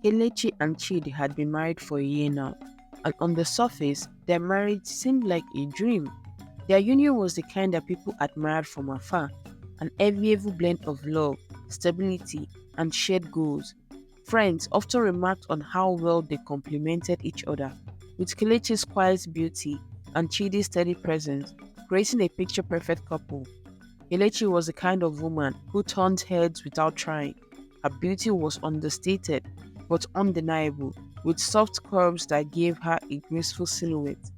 Kelechi and Chidi had been married for a year now, and on the surface, their marriage seemed like a dream. Their union was the kind that people admired from afar, an enviable blend of love, stability, and shared goals. Friends often remarked on how well they complemented each other, with Kelechi's quiet beauty and Chidi's steady presence, creating a picture perfect couple. Kelechi was the kind of woman who turned heads without trying. Her beauty was understated but undeniable, with soft curves that gave her a graceful silhouette.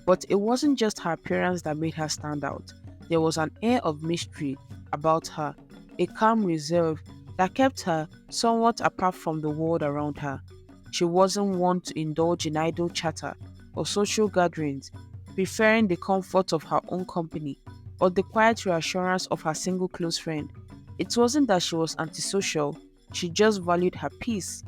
But it wasn't just her appearance that made her stand out. There was an air of mystery about her, a calm reserve that kept her somewhat apart from the world around her. She wasn't one to indulge in idle chatter or social gatherings, preferring the comfort of her own company or the quiet reassurance of her single close friend. It wasn't that she was antisocial, she just valued her peace,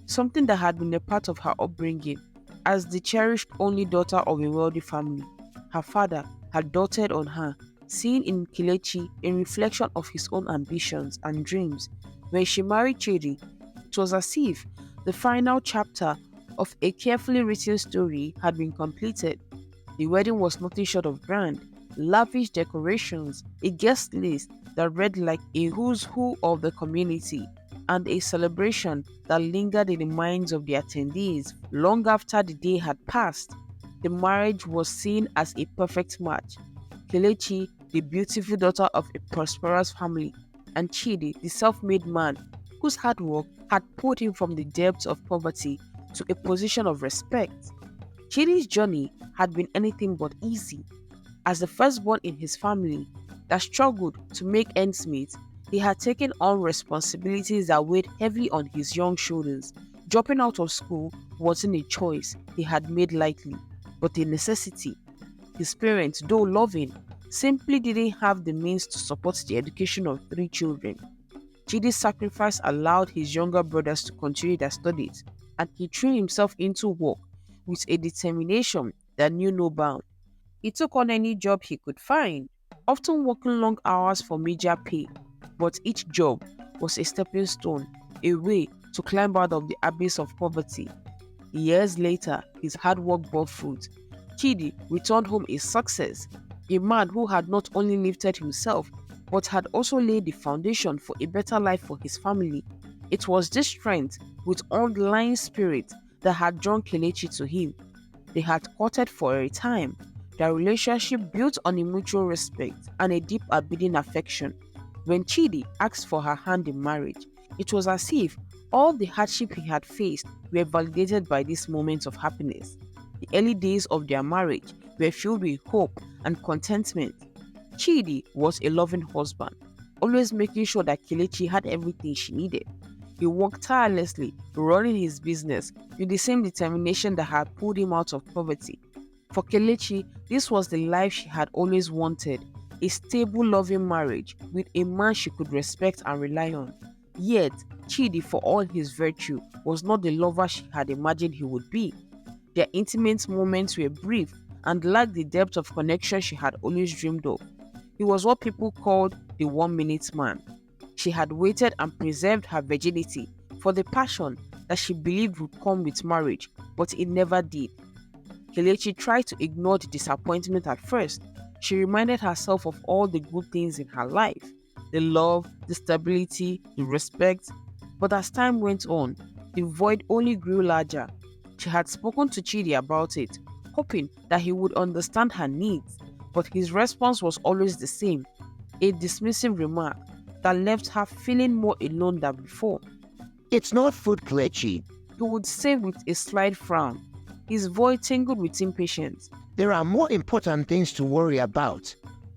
something that had been a part of her upbringing. As the cherished only daughter of a wealthy family, her father had doted on her, seeing in Kelechi a reflection of his own ambitions and dreams. When she married Chidi, it was as if the final chapter of a carefully written story had been completed. The wedding was nothing short of grand, lavish decorations, a guest list that read like a who's who of the community, and a celebration that lingered in the minds of the attendees long after the day had passed. The marriage was seen as a perfect match. Kelechi, the beautiful daughter of a prosperous family, and Chidi, the self-made man whose hard work had pulled him from the depths of poverty to a position of respect. Chidi's journey had been anything but easy. As the firstborn in his family that struggled to make ends meet, he had taken on responsibilities that weighed heavily on his young shoulders. Dropping out of school wasn't a choice he had made lightly, but a necessity. His parents, though loving, simply didn't have the means to support the education of three children. Chidi's sacrifice allowed his younger brothers to continue their studies, and he threw himself into work with a determination that knew no bound. He took on any job he could find, often working long hours for major pay, but each job was a stepping stone, a way to climb out of the abyss of poverty. Years later, his hard work bore fruit. Chidi returned home a success, a man who had not only lifted himself, but had also laid the foundation for a better life for his family. It was this strength, with underlying spirit, that had drawn Kelechi to him. They had courted for a time, their relationship built on a mutual respect and a deep abiding affection. When Chidi asked for her hand in marriage, it was as if all the hardship he had faced were validated by this moment of happiness. The early days of their marriage were filled with hope and contentment. Chidi was a loving husband, always making sure that Kelechi had everything she needed. He worked tirelessly, running his business with the same determination that had pulled him out of poverty. For Kelechi, this was the life she had always wanted, a stable, loving marriage with a man she could respect and rely on. Yet, Chidi, for all his virtue, was not the lover she had imagined he would be. Their intimate moments were brief and lacked the depth of connection she had always dreamed of. He was what people called the 1 minute man. She had waited and preserved her virginity for the passion that she believed would come with marriage, but it never did. Kelechi tried to ignore the disappointment at first. She reminded herself of all the good things in her life, the love, the stability, the respect. But as time went on, the void only grew larger. She had spoken to Chidi about it, hoping that he would understand her needs, but his response was always the same, a dismissive remark that left her feeling more alone than before. It's not food, Kelechi. He would say with a slight frown, his voice tingled with impatience. There are more important things to worry about.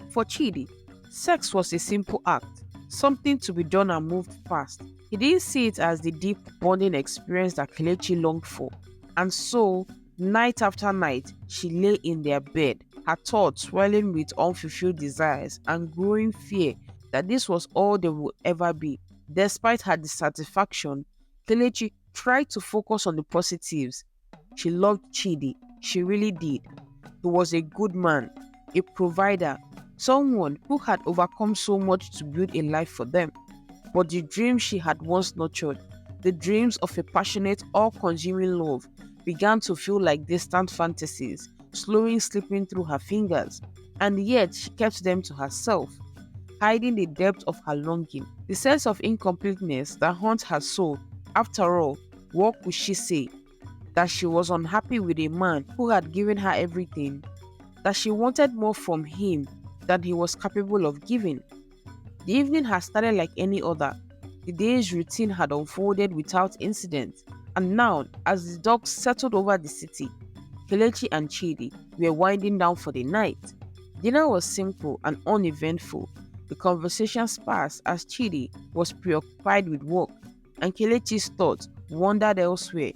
For Chidi, sex was a simple act, something to be done and moved past. He didn't see it as the deep bonding experience that Kelechi longed for. And so, night after night, she lay in their bed, her thoughts swelling with unfulfilled desires and growing fear that this was all there would ever be. Despite her dissatisfaction, Kelechi tried to focus on the positives. She loved Chidi, she really did. He was a good man, a provider, someone who had overcome so much to build a life for them. But the dream she had once nurtured The dreams of a passionate, all-consuming love began to feel like distant fantasies, slowly slipping through her fingers, and yet she kept them to herself, hiding the depth of her longing, the sense of incompleteness that haunts her soul. After all, what could she say? That she was unhappy with a man who had given her everything, that she wanted more from him than he was capable of giving. The evening had started like any other. The day's routine had unfolded without incident, and now, as the dogs settled over the city, Kelechi and Chidi were winding down for the night. Dinner was simple and uneventful. The conversation sparse as Chidi was preoccupied with work, and Kelechi's thoughts wandered elsewhere.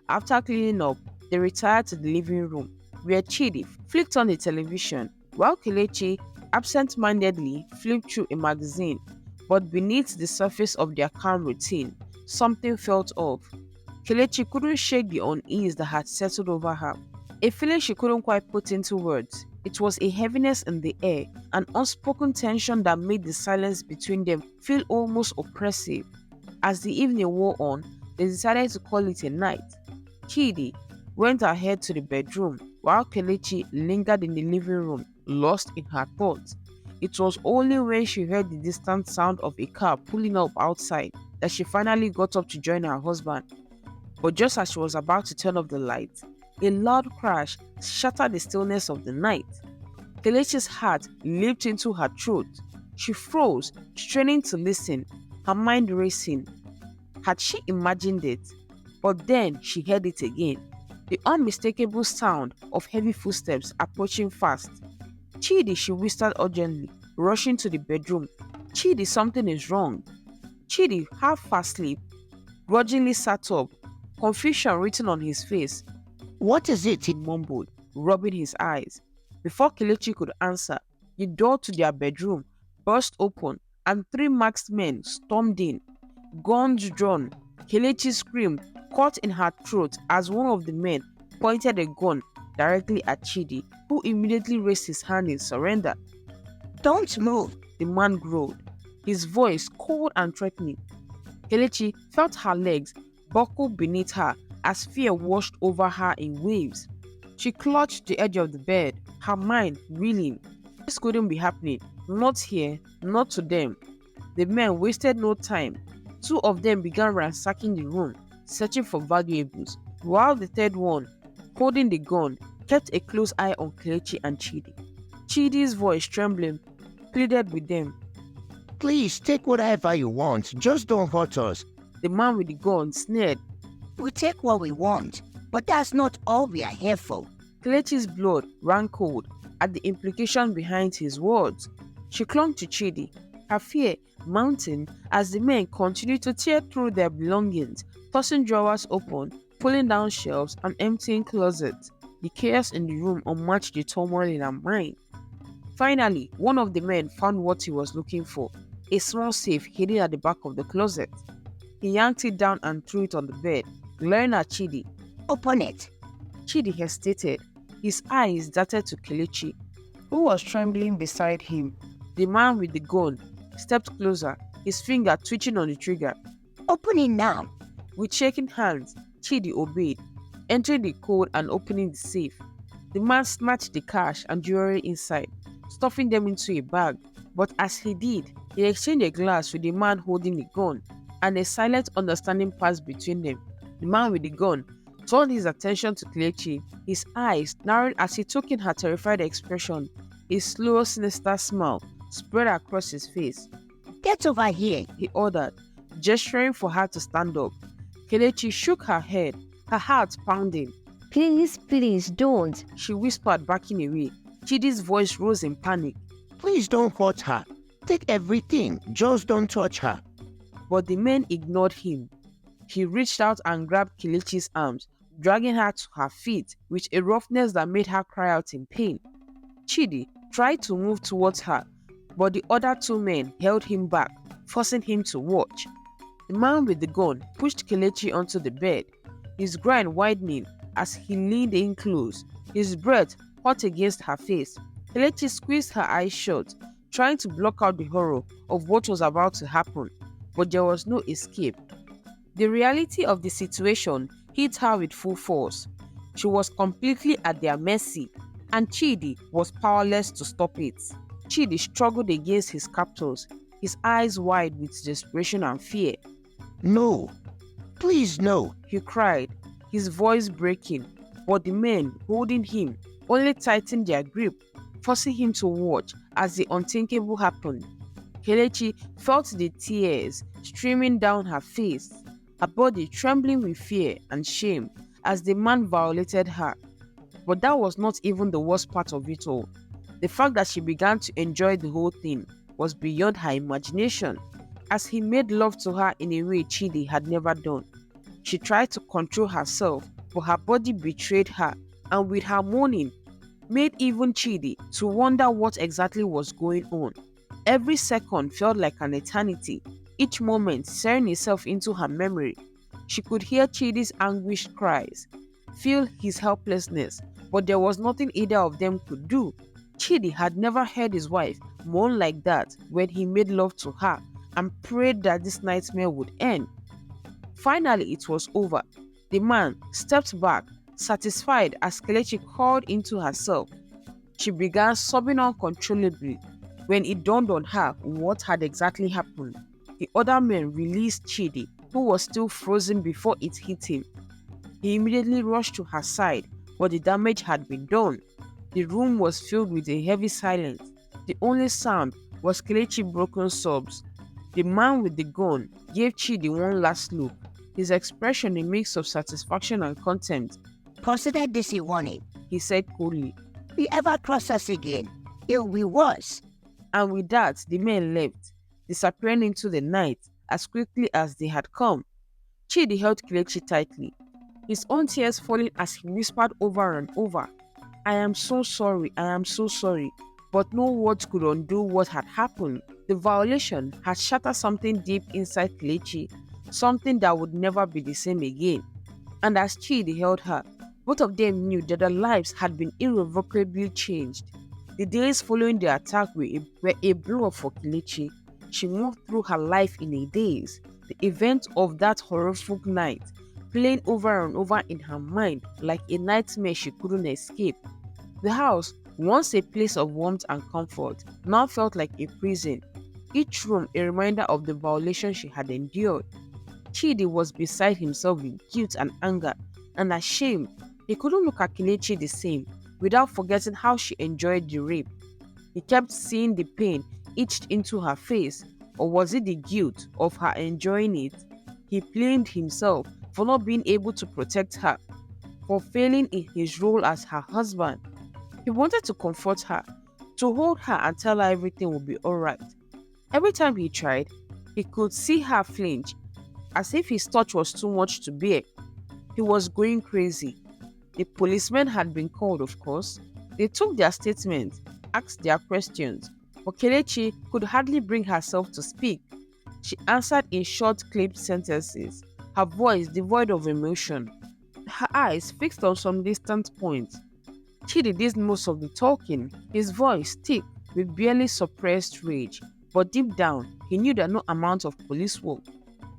After cleaning up, they retired to the living room, where Chidi flicked on the television, while Kelechi absent-mindedly flipped through a magazine. But beneath the surface of their calm routine, something felt off. Kelechi couldn't shake the unease that had settled over her, a feeling she couldn't quite put into words. It was a heaviness in the air, an unspoken tension that made the silence between them feel almost oppressive. As the evening wore on, they decided to call it a night. Chidi went ahead to the bedroom, while Kelechi lingered in the living room, lost in her thoughts. It was only when she heard the distant sound of a car pulling up outside that she finally got up to join her husband. But just as she was about to turn off the light, a loud crash shattered the stillness of the night. Kelechi's heart leaped into her throat. She froze, straining to listen, her mind racing. Had she imagined it? But then she heard it again. The unmistakable sound of heavy footsteps approaching fast. Chidi, she whispered urgently, rushing to the bedroom. Chidi, something is wrong. Chidi, half asleep, grudgingly sat up, confusion written on his face. What is it? He mumbled, rubbing his eyes. Before Kelechi could answer, the door to their bedroom burst open and three masked men stormed in. Guns drawn, Kelechi screamed, caught in her throat as one of the men pointed a gun directly at Chidi, who immediately raised his hand in surrender. Don't move, the man growled, his voice cold and threatening. Kelechi felt her legs buckle beneath her as fear washed over her in waves. She clutched the edge of the bed, her mind reeling. This couldn't be happening. Not here, not to them. The men wasted no time. Two of them began ransacking the room, searching for valuables, while the third one, holding the gun, kept a close eye on Kelechi and Chidi. Chidi's voice trembling, pleaded with them. Please take whatever you want, just don't hurt us. The man with the gun sneered. We take what we want, but that's not all we are here for. Kelechi's blood ran cold at the implication behind his words. She clung to Chidi, her fear mounting as the men continued to tear through their belongings, tossing drawers open, pulling down shelves and emptying closets. The chaos in the room unmatched the turmoil in her mind. Finally, one of the men found what he was looking for, a small safe hidden at the back of the closet. He yanked it down and threw it on the bed, glaring at Chidi. Open it. Chidi hesitated, his eyes darted to Kelechi, who was trembling beside him. The man with the gun stepped closer, his finger twitching on the trigger. Open it now. With shaking hands, Chidi obeyed, entering the code and opening the safe. The man snatched the cash and jewelry inside, stuffing them into a bag. But as he did, he exchanged a glance with the man holding the gun, and a silent understanding passed between them. The man with the gun turned his attention to Kelechi, his eyes narrowed as he took in her terrified expression. A slow, sinister smile spread across his face. Get over here, he ordered, gesturing for her to stand up. Kelechi shook her head, her heart pounding. Please, please, don't, she whispered, backing away. Chidi's voice rose in panic. Please don't hurt her. Take everything, just don't touch her. But the man ignored him. He reached out and grabbed Kelechi's arms, dragging her to her feet with a roughness that made her cry out in pain. Chidi tried to move towards her, but the other two men held him back, forcing him to watch. The man with the gun pushed Kelechi onto the bed, his grin widening as he leaned in close, his breath hot against her face. Kelechi squeezed her eyes shut, trying to block out the horror of what was about to happen, but there was no escape. The reality of the situation hit her with full force. She was completely at their mercy, and Chidi was powerless to stop it. Chidi struggled against his captors, his eyes wide with desperation and fear. No, please no. He cried, his voice breaking, but the men holding him only tightened their grip, forcing him to watch as the unthinkable happened. Kelechi felt the tears streaming down her face, her body trembling with fear and shame as the man violated her. But that was not even the worst part of it all. The fact that she began to enjoy the whole thing was beyond her imagination, as he made love to her in a way Chidi had never done. She tried to control herself, but her body betrayed her, and with her moaning, made even Chidi to wonder what exactly was going on. Every second felt like an eternity, each moment searing itself into her memory. She could hear Chidi's anguished cries, feel his helplessness, but there was nothing either of them could do. Chidi had never heard his wife moan like that when he made love to her and prayed that this nightmare would end. Finally, it was over. The man stepped back, satisfied as Kelechi crawled into herself. She began sobbing uncontrollably when it dawned on her what had exactly happened. The other men released Chidi, who was still frozen before it hit him. He immediately rushed to her side, but the damage had been done. The room was filled with a heavy silence. The only sound was Kelechi's broken sobs. The man with the gun gave Chidi one last look, his expression a mix of satisfaction and contempt. Consider this a warning. He said coolly. If you ever cross us again, it will be worse. And with that, the men left, disappearing into the night as quickly as they had come. Chidi held Kelechi tightly, his own tears falling as he whispered over and over, I am so sorry, but no words could undo what had happened. The violation had shattered something deep inside Kelechi, something that would never be the same again. And as Chidi held her, both of them knew that their lives had been irrevocably changed. The days following the attack were a blow for Kelechi. She moved through her life in a daze, the events of that horrific night playing over and over in her mind like a nightmare she couldn't escape. The house, once a place of warmth and comfort, now felt like a prison, each room a reminder of the violation she had endured. Chidi was beside himself with guilt and anger, and ashamed. He couldn't look at Kelechi the same, without forgetting how she enjoyed the rape. He kept seeing the pain etched into her face, or was it the guilt of her enjoying it? He blamed himself for not being able to protect her, for failing in his role as her husband. He wanted to comfort her, to hold her and tell her everything would be alright. Every time he tried, he could see her flinch, as if his touch was too much to bear. He was going crazy. The policemen had been called, of course. They took their statements, asked their questions, but Kelechi could hardly bring herself to speak. She answered in short, clipped sentences, her voice devoid of emotion, her eyes fixed on some distant point. Chidi did most of the talking, his voice thick with barely suppressed rage, but deep down, he knew that no amount of police work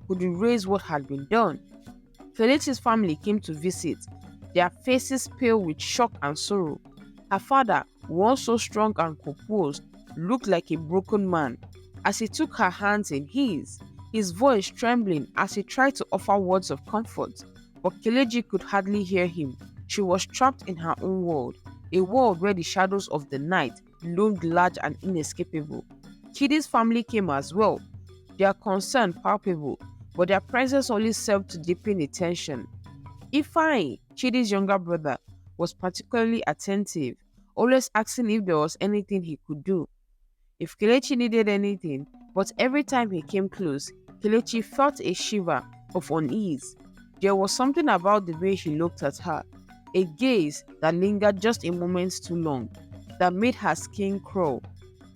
could erase what had been done. Kelechi's family came to visit, their faces pale with shock and sorrow. Her father, once so strong and composed, looked like a broken man as he took her hands in his voice trembling as he tried to offer words of comfort. But Kelechi could hardly hear him. She was trapped in her own world, a world where the shadows of the night loomed large and inescapable. Chidi's family came as well, their concern palpable, but their presence only served to deepen the tension. Ifeanyi, Chidi's younger brother, was particularly attentive, always asking if there was anything he could do, if Kelechi needed anything, but every time he came close, Kelechi felt a shiver of unease. There was something about the way he looked at her, a gaze that lingered just a moment too long, that made her skin crawl.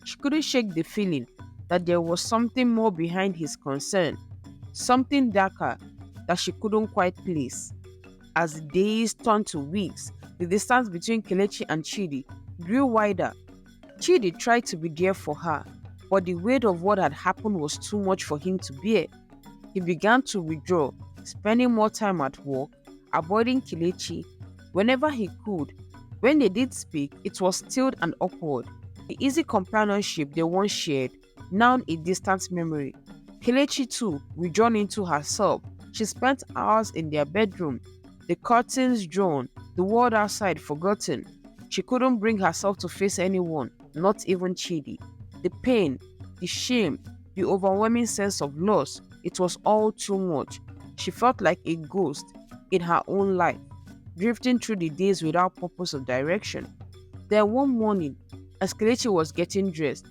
She couldn't shake the feeling that there was something more behind his concern, something darker that she couldn't quite place. As the days turned to weeks, the distance between Kelechi and Chidi grew wider. Chidi tried to be there for her, but the weight of what had happened was too much for him to bear. He began to withdraw, spending more time at work, avoiding Kelechi whenever he could. When they did speak, it was stilled and awkward. The easy companionship they once shared, now a distant memory. Kelechi too, withdrawn into herself, she spent hours in their bedroom, the curtains drawn, the world outside forgotten. She couldn't bring herself to face anyone, not even Chidi. The pain, the shame, the overwhelming sense of loss, it was all too much. She felt like a ghost in her own life, drifting through the days without purpose or direction. Then one morning, as Kelechi was getting dressed,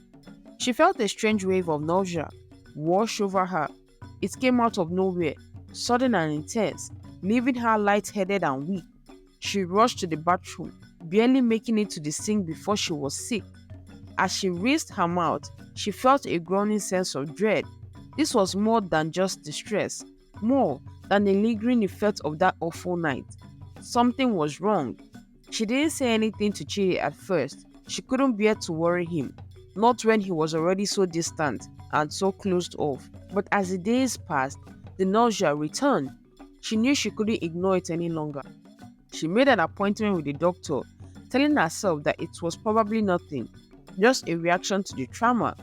she felt a strange wave of nausea wash over her. It came out of nowhere, sudden and intense, leaving her lightheaded and weak. She rushed to the bathroom, barely making it to the sink before she was sick. As she raised her mouth, she felt a growing sense of dread. This was more than just distress, more than the lingering effect of that awful night. Something was wrong. She didn't say anything to Chidi at first. She couldn't bear to worry him, not when he was already so distant and so closed off. But as the days passed, the nausea returned. She knew she couldn't ignore it any longer. She made an appointment with the doctor, telling herself that it was probably nothing, just a reaction to the trauma.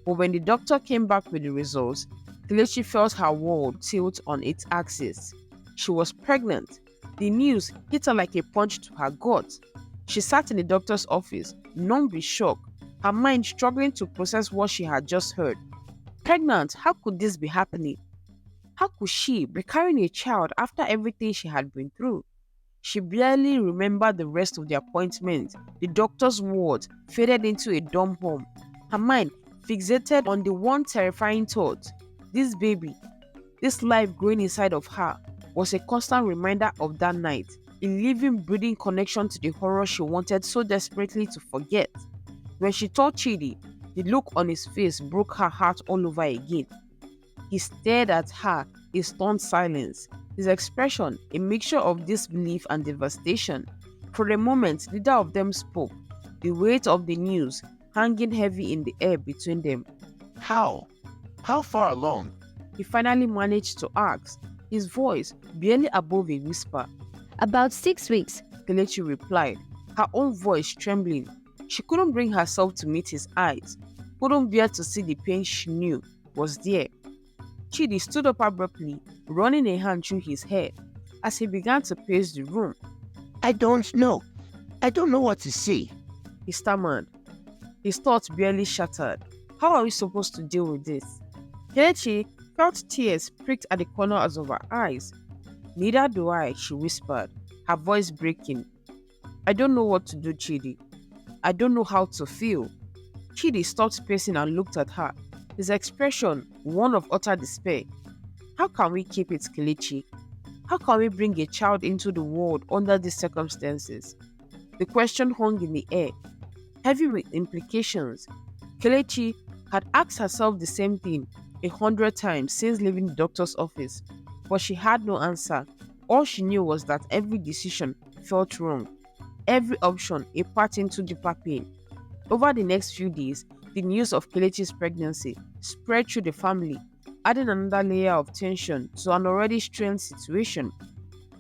But when the doctor came back with the results, Kelechi felt her world tilt on its axis. She was pregnant. The news hit her like a punch to her gut. She sat in the doctor's office, numb with shock, her mind struggling to process what she had just heard. Pregnant, how could this be happening? How could she be carrying a child after everything she had been through? She barely remembered the rest of the appointment. The doctor's words faded into a dumb hum. Her mind fixated on the one terrifying thought. This baby, this life growing inside of her, was a constant reminder of that night, a living, breathing connection to the horror she wanted so desperately to forget. When she told Chidi, the look on his face broke her heart all over again. He stared at her in stunned silence, his expression a mixture of disbelief and devastation. For a moment, neither of them spoke, the weight of the news hanging heavy in the air between them. How? How far along? He finally managed to ask, his voice barely above a whisper. About 6 weeks. Kelechi replied, her own voice trembling. She couldn't bring herself to meet his eyes, couldn't bear to see the pain she knew was there. Chidi stood up abruptly, running a hand through his hair as he began to pace the room. I don't know. I don't know what to say. He stammered, his thoughts barely shattered. How are we supposed to deal with this? Kelechi felt tears pricked at the corners of her eyes. Neither do I, she whispered, her voice breaking. I don't know what to do, Chidi. I don't know how to feel. Chidi stopped pacing and looked at her, his expression one of utter despair. How can we keep it, Kelechi? How can we bring a child into the world under these circumstances? The question hung in the air, heavy with implications. Kelechi had asked herself the same thing 100 times since leaving the doctor's office, but she had no answer. All she knew was that every decision felt wrong, every option a path into deeper pain. Over the next few days, the news of Kelechi's pregnancy spread through the family, adding another layer of tension to an already strained situation.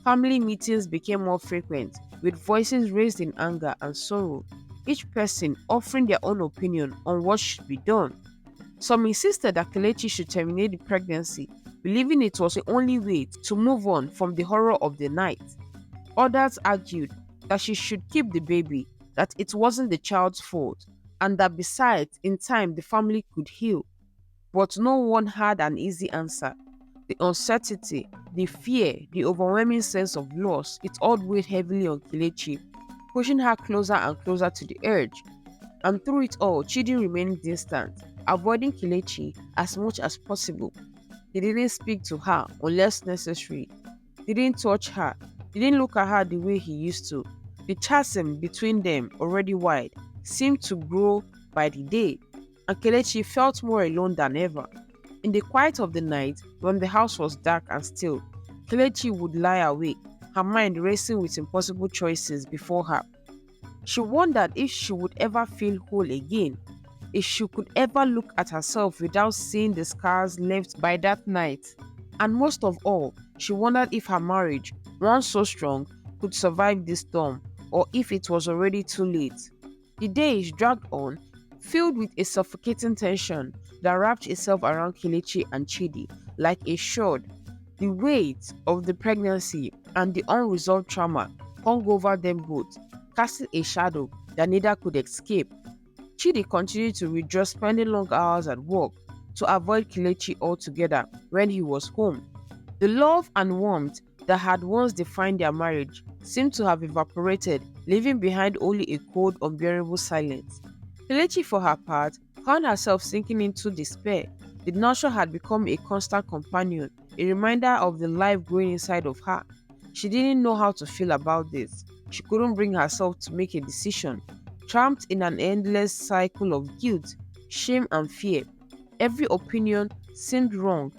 Family meetings became more frequent, with voices raised in anger and sorrow, each person offering their own opinion on what should be done. Some insisted that Kelechi should terminate the pregnancy, believing it was the only way to move on from the horror of the night. Others argued that she should keep the baby, that it wasn't the child's fault, and that besides, in time, the family could heal. But no one had an easy answer. The uncertainty, the fear, the overwhelming sense of loss, it all weighed heavily on Kelechi, pushing her closer and closer to the edge. And through it all, Chidi remained distant, avoiding Kelechi as much as possible. He didn't speak to her unless necessary, didn't touch her, didn't look at her the way he used to. The chasm between them, already wide, seemed to grow by the day, and Kelechi felt more alone than ever. In the quiet of the night, when the house was dark and still, Kelechi would lie awake, her mind racing with impossible choices before her. She wondered if she would ever feel whole again, if she could ever look at herself without seeing the scars left by that night. And most of all, She wondered if her marriage, once so strong, could survive this storm, or if it was already too late. The days dragged on, filled with a suffocating tension that wrapped itself around Kelechi and Chidi like a shroud. The weight of the pregnancy and the unresolved trauma hung over them both, casting a shadow that neither could escape. Chidi continued to withdraw, spending long hours at work to avoid Kelechi altogether when he was home. The love and warmth that had once defined their marriage seemed to have evaporated, leaving behind only a cold, unbearable silence. Kelechi, for her part, found herself sinking into despair. The nurture had become a constant companion, a reminder of the life growing inside of her. She didn't know how to feel about this. She couldn't bring herself to make a decision, trapped in an endless cycle of guilt, shame, and fear. Every opinion seemed wrong,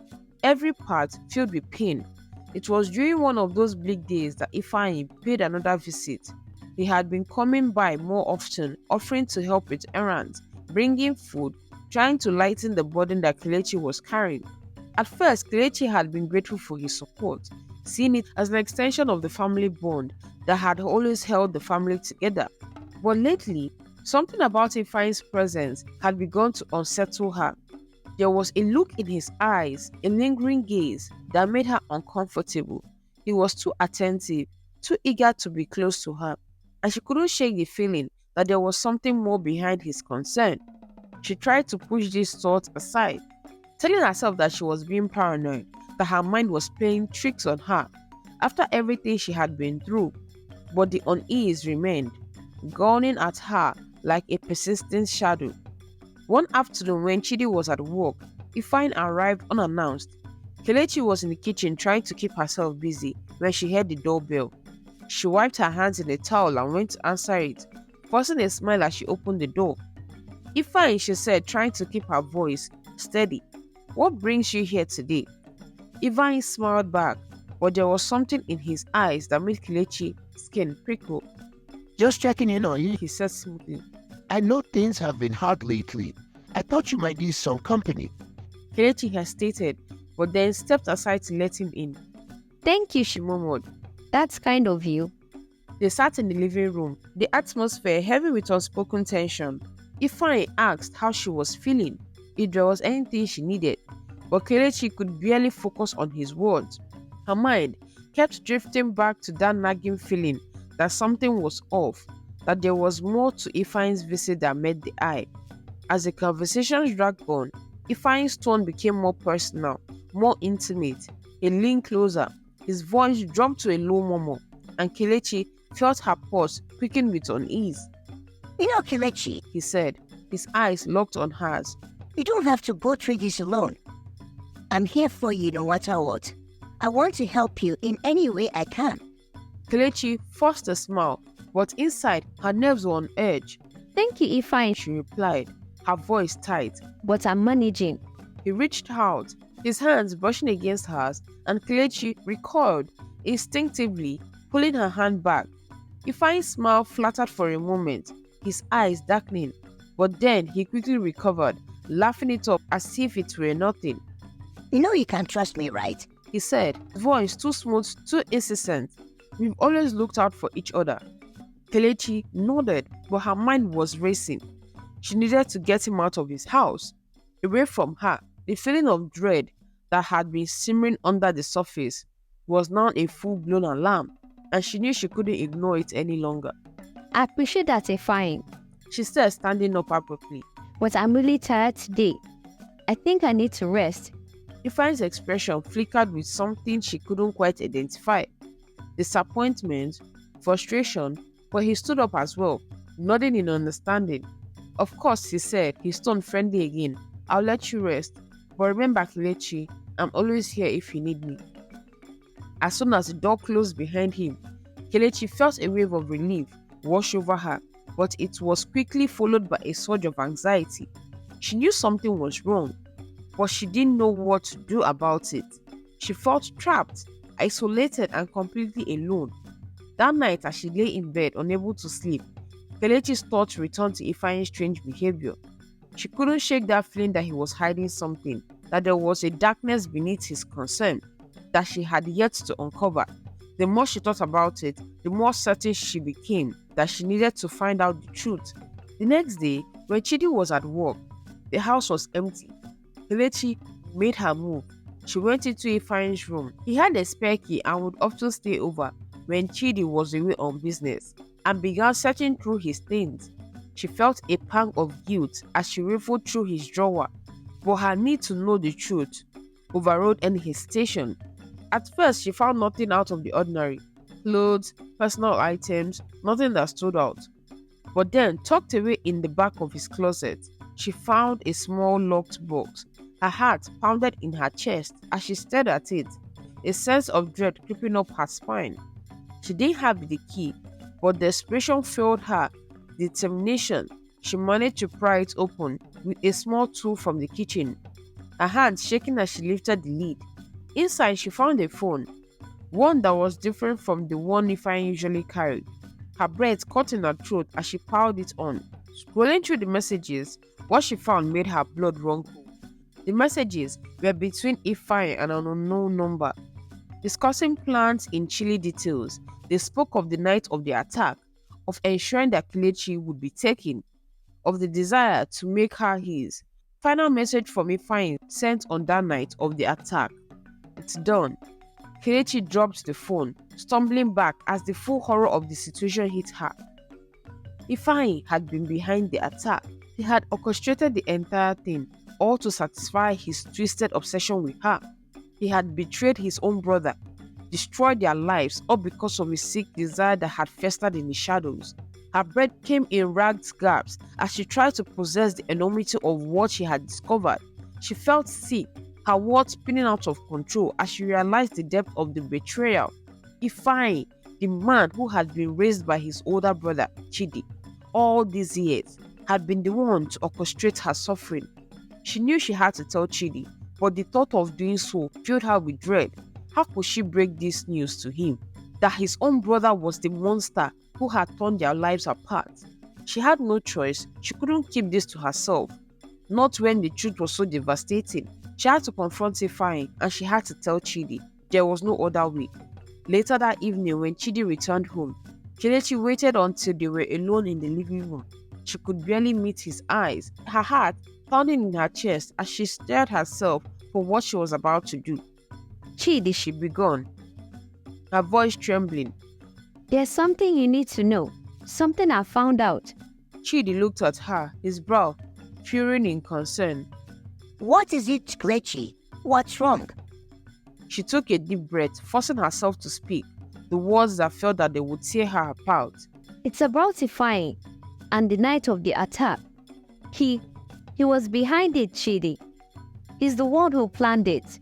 every part filled with pain. It was during one of those bleak days that Ifeanyi paid another visit. He had been coming by more often, offering to help with errands, bringing food, trying to lighten the burden that Kelechi was carrying. At first, Kelechi had been grateful for his support, seeing it as an extension of the family bond that had always held the family together. But lately, something about Ifeanyi's presence had begun to unsettle her. There was a look in his eyes, a lingering gaze that made her uncomfortable. He was too attentive, too eager to be close to her, and she couldn't shake the feeling that there was something more behind his concern. She tried to push these thoughts aside, telling herself that she was being paranoid, that her mind was playing tricks on her after everything she had been through. But the unease remained, gnawing at her like a persistent shadow. One afternoon when Chidi was at work, Ifeanyi arrived unannounced. Kelechi was in the kitchen trying to keep herself busy when she heard the doorbell. She wiped her hands in a towel and went to answer it, forcing a smile as she opened the door. Ifeanyi, she said, trying to keep her voice steady. "What brings you here today?" Ifeanyi smiled back, but there was something in his eyes that made Kelechi's skin prickle. Just checking in on you. He said smoothly. I know things have been hard lately. I thought you might need some company. Kelechi hesitated, but then stepped aside to let him in. Thank you, She murmured. That's kind of you. They sat in the living room, the atmosphere heavy with unspoken tension. Ifeanyi asked how she was feeling, if there was anything she needed, but Kelechi could barely focus on his words. Her mind kept drifting back to that nagging feeling that something was off, that there was more to Ifeanyi's visit than met the eye. As the conversations dragged on, Ifeanyi's tone became more personal, more intimate. He leaned closer, his voice dropped to a low murmur, and Kelechi felt her pulse quicken with unease. You know, Kelechi, He said, his eyes locked on hers. you don't have to go through this alone. I'm here for you no matter what. I want to help you in any way I can. Kelechi forced a smile, but inside, her nerves were on edge. Thank you, Ifeanyi, She replied, her voice tight. but I'm managing. He reached out, his hands brushing against hers, and Kelechi recoiled, instinctively pulling her hand back. Ifeanyi's smile flattered for a moment, his eyes darkening, but then he quickly recovered, laughing it up as if it were nothing. You know you can trust me, right? He said, his voice too smooth, too insistent. "We've always looked out for each other." Kelechi nodded, but her mind was racing. She needed to get him out of his house. Away from her, the feeling of dread that had been simmering under the surface was now a full-blown alarm, and she knew she couldn't ignore it any longer. I appreciate that, Ifeanyi, She said, standing up abruptly. but I'm really tired today. I think I need to rest. Ifeanyi's expression flickered with something she couldn't quite identify. Disappointment, frustration, but he stood up as well, nodding in understanding. "Of course," he said, his tone friendly again. "I'll let you rest. But remember, Kelechi, I'm always here if you need me." As soon as the door closed behind him, Kelechi felt a wave of relief wash over her, but it was quickly followed by a surge of anxiety. She knew something was wrong, but she didn't know what to do about it. She felt trapped, isolated, and completely alone. That night, as she lay in bed, unable to sleep, Kelechi's thoughts returned to Ifeanyi's strange behavior. She couldn't shake that feeling that he was hiding something, that there was a darkness beneath his concern, that she had yet to uncover. The more she thought about it, the more certain she became that she needed to find out the truth. The next day, when Chidi was at work, the house was empty. Kelechi made her move. She went into Ifeanyi's room. He had a spare key and would often stay over when Chidi was away on business, and began searching through his things. She felt a pang of guilt as she riffled through his drawer, but her need to know the truth overrode any hesitation. At first, she found nothing out of the ordinary. Clothes, personal items, nothing that stood out. But then, tucked away in the back of his closet, she found a small locked box. Her heart pounded in her chest as she stared at it, a sense of dread creeping up her spine. She didn't have the key, but desperation failed her. Determination, she managed to pry it open with a small tool from the kitchen, her hands shaking as she lifted the lid. Inside, she found a phone, one that was different from the one Ifeanyi usually carried. Her breath caught in her throat as she piled it on. Scrolling through the messages, what she found made her blood run cold. The messages were between Ifeanyi and an unknown number, discussing plans in chilly details. They spoke of the night of the attack, of ensuring that Kelechi would be taken, of the desire to make her his. Final message from Ifeanyi sent on that night of the attack. It's done. Kelechi dropped the phone, stumbling back as the full horror of the situation hit her. Ifeanyi had been behind the attack. He had orchestrated the entire thing, all to satisfy his twisted obsession with her. He had betrayed his own brother, destroyed their lives, all because of a sick desire that had festered in the shadows. Her breath came in ragged gasps as she tried to process the enormity of what she had discovered. She felt sick, her words spinning out of control as she realized the depth of the betrayal. Ifeanyi, the man who had been raised by his older brother, Chidi, all these years, had been the one to orchestrate her suffering. She knew she had to tell Chidi, but the thought of doing so filled her with dread. How could she break this news to him? That his own brother was the monster who had torn their lives apart. She had no choice. She couldn't keep this to herself. Not when the truth was so devastating. She had to confront Ifeanyi and she had to tell Chidi. There was no other way. Later that evening, when Chidi returned home, Kelechi waited until they were alone in the living room. She could barely meet his eyes, her heart pounding in her chest as she stared herself for what she was about to do. Chidi, she began, her voice trembling. There's something you need to know. Something I found out. Chidi looked at her, his brow furrowing in concern. What is it, Kelechi? What's wrong? She took a deep breath, forcing herself to speak, the words that felt that they would tear her apart. It's about Ifeanyi and the night of the attack. He was behind it, Chidi. He's the one who planned it.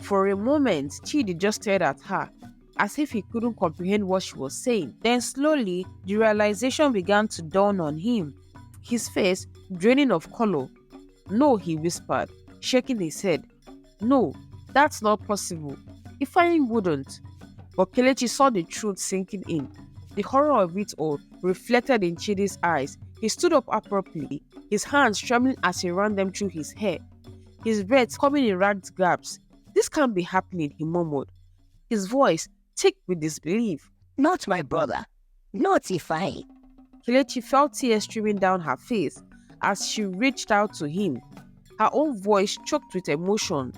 For a moment, Chidi just stared at her, as if he couldn't comprehend what she was saying. Then slowly, the realization began to dawn on him. His face draining of color. No, he whispered, shaking his head. No, that's not possible. Ifeanyi wouldn't. But Kelechi saw the truth sinking in. The horror of it all reflected in Chidi's eyes. He stood up abruptly, his hands trembling as he ran them through his hair. His breath coming in ragged gasps. This can't be happening, he murmured, his voice thick with disbelief. Not my brother. Not Ifeanyi. Kelechi felt tears streaming down her face as she reached out to him, her own voice choked with emotion.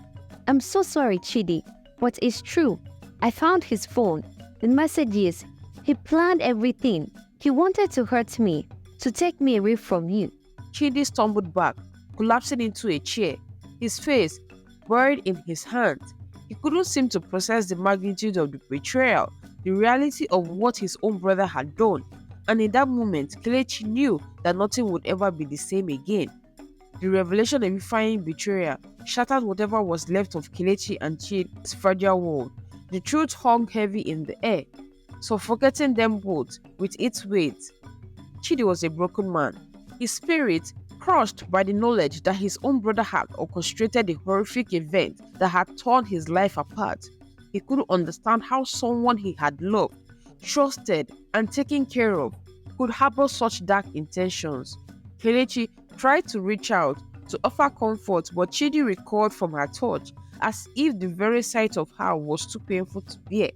I'm so sorry, Chidi, but it's true. I found his phone, the messages. He planned everything. He wanted to hurt me, to take me away from you. Chidi stumbled back, collapsing into a chair, his face buried in his hands. He couldn't seem to process the magnitude of the betrayal, the reality of what his own brother had done. And in that moment, Kelechi knew that nothing would ever be the same again. The revelation of Ifeanyi's betrayal shattered whatever was left of Kelechi and Chidi's fragile world. The truth hung heavy in the air, suffocating them both with its weight. Chidi was a broken man, his spirit crushed by the knowledge that his own brother had orchestrated the horrific event that had torn his life apart. He couldn't understand how someone he had loved, trusted, and taken care of could harbor such dark intentions. Kelechi tried to reach out to offer comfort, but Chidi recoiled from her touch as if the very sight of her was too painful to bear.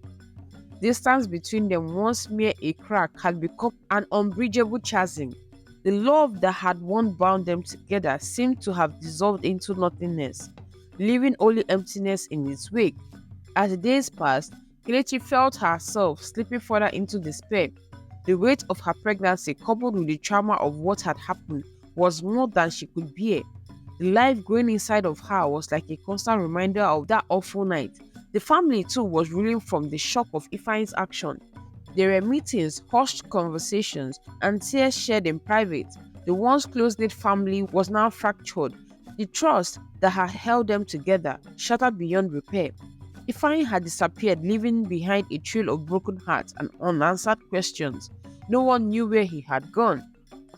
Distance between them, once mere a crack, had become an unbridgeable chasm. The love that had once bound them together seemed to have dissolved into nothingness, leaving only emptiness in its wake. As the days passed, Kelechi felt herself slipping further into despair. The weight of her pregnancy, coupled with the trauma of what had happened, was more than she could bear. The life growing inside of her was like a constant reminder of that awful night. The family too was reeling from the shock of Ifeanyi's action. There were meetings, hushed conversations, and tears shared in private. The once close-knit family was now fractured. The trust that had held them together shattered beyond repair. Ifeanyi had disappeared, leaving behind a trail of broken hearts and unanswered questions. No one knew where he had gone.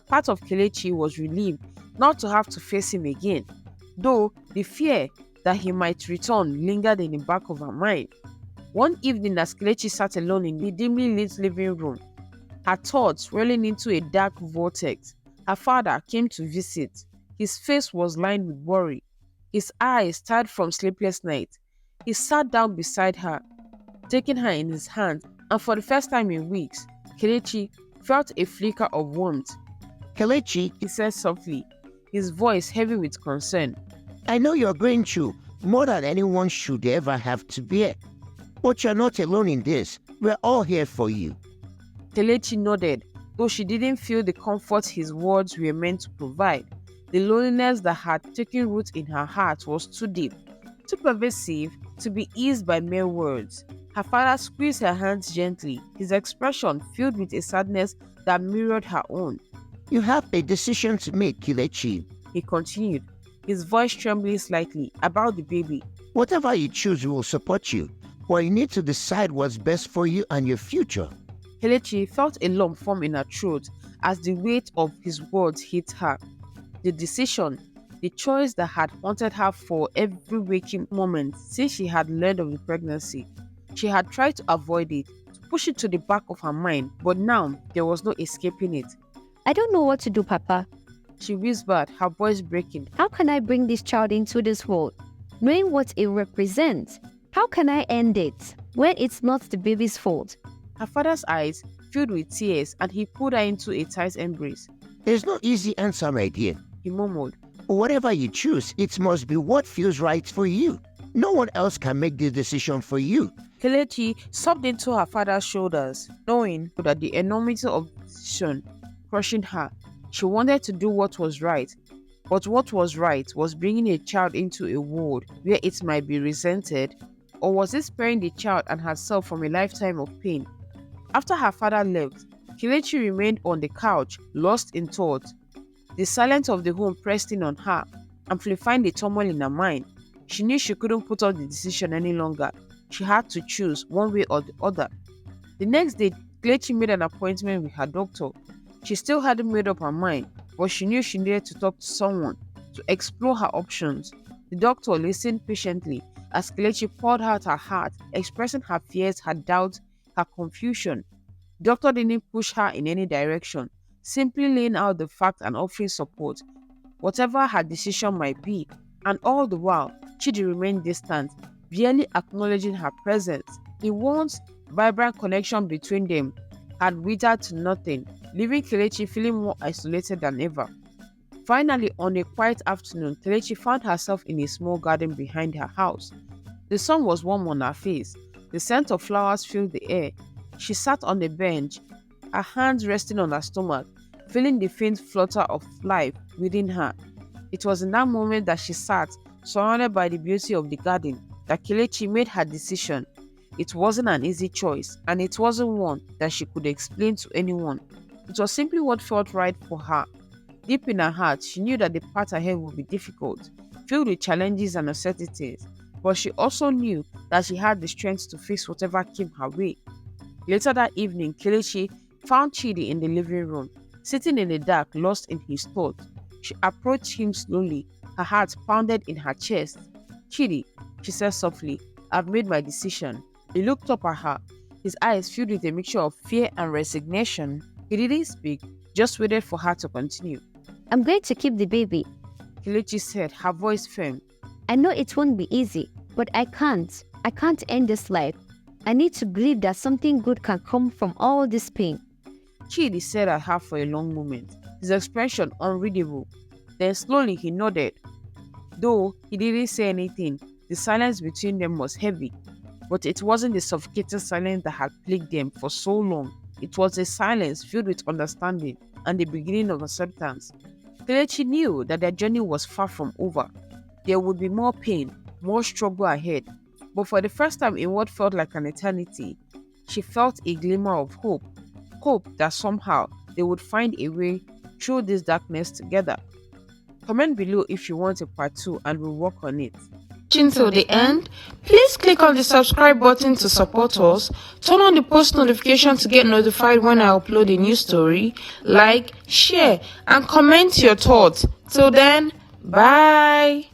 Part of Kelechi was relieved not to have to face him again, though the fear that he might return lingered in the back of her mind. One evening, as Kelechi sat alone in the dimly lit living room, her thoughts rolling into a dark vortex, her father came to visit. His face was lined with worry, his eyes tired from sleepless nights. He sat down beside her, taking her in his hand, and for the first time in weeks, Kelechi felt a flicker of warmth. Kelechi, He said softly, his voice heavy with concern. I know you're going through more than anyone should ever have to bear. But you're not alone in this. We're all here for you. Kelechi nodded, though she didn't feel the comfort his words were meant to provide. The loneliness that had taken root in her heart was too deep, too pervasive to be eased by mere words. Her father squeezed her hands gently, his expression filled with a sadness that mirrored her own. You have a decision to make, Kelechi. He continued, his voice trembling slightly, about the baby. Whatever you choose, we will support you. But you need to decide what's best for you and your future. Kelechi felt a lump form in her throat as the weight of his words hit her. The decision, the choice that had haunted her for every waking moment since she had learned of the pregnancy. She had tried to avoid it, to push it to the back of her mind, but now there was no escaping it. I don't know what to do, Papa. She whispered, her voice breaking. How can I bring this child into this world, knowing what it represents? How can I end it when it's not the baby's fault? Her father's eyes filled with tears and he pulled her into a tight embrace. There's no easy answer, my dear. He murmured. Whatever you choose, it must be what feels right for you. No one else can make the decision for you. Kelechi sobbed into her father's shoulders, knowing that the enormity of the decision crushing her. She wanted to do what was right, but what was right was bringing a child into a world where it might be resented, or was it sparing the child and herself from a lifetime of pain? After her father left, Kelechi remained on the couch, lost in thought. The silence of the home pressed in on her, amplifying the turmoil in her mind. She knew she couldn't put off the decision any longer. She had to choose one way or the other. The next day, Kelechi made an appointment with her doctor. She still hadn't made up her mind, but she knew she needed to talk to someone to explore her options. The doctor listened patiently as Kelechi poured out her heart, expressing her fears, her doubts, her confusion. The doctor didn't push her in any direction, simply laying out the facts and offering support, whatever her decision might be. And all the while, Chidi remained distant, barely acknowledging her presence. The once vibrant connection between them had withered to nothing, leaving Kelechi feeling more isolated than ever. Finally, on a quiet afternoon, Kelechi found herself in a small garden behind her house. The sun was warm on her face. The scent of flowers filled the air. She sat on the bench, her hands resting on her stomach, feeling the faint flutter of life within her. It was in that moment that she sat, surrounded by the beauty of the garden, that Kelechi made her decision. It wasn't an easy choice, and it wasn't one that she could explain to anyone. It was simply what felt right for her. Deep in her heart, she knew that the path ahead would be difficult, filled with challenges and uncertainties, but she also knew that she had the strength to face whatever came her way. Later that evening, Kelechi found Chidi in the living room, sitting in the dark, lost in his thoughts. She approached him slowly, her heart pounded in her chest. Chidi, she said softly, I've made my decision. He looked up at her, his eyes filled with a mixture of fear and resignation. He didn't speak, just waited for her to continue. I'm going to keep the baby. Kelechi said, her voice firm. I know it won't be easy, But I can't. I can't end this life. I need to believe that something good can come from all this pain. Chidi stared at her for a long moment, his expression unreadable. Then slowly he nodded. Though he didn't say anything, the silence between them was heavy. But it wasn't the suffocating silence that had plagued them for so long. It was a silence filled with understanding and the beginning of acceptance. Kelechi knew that their journey was far from over. There would be more pain, more struggle ahead. But for the first time in what felt like an eternity, she felt a glimmer of hope. Hope that somehow they would find a way through this darkness together. Comment below if you want a part 2 and we'll work on it. Till the end, please click on the subscribe button to support us, turn on the post notification to get notified when I upload a new story, like, share, and comment your thoughts. Till then, bye!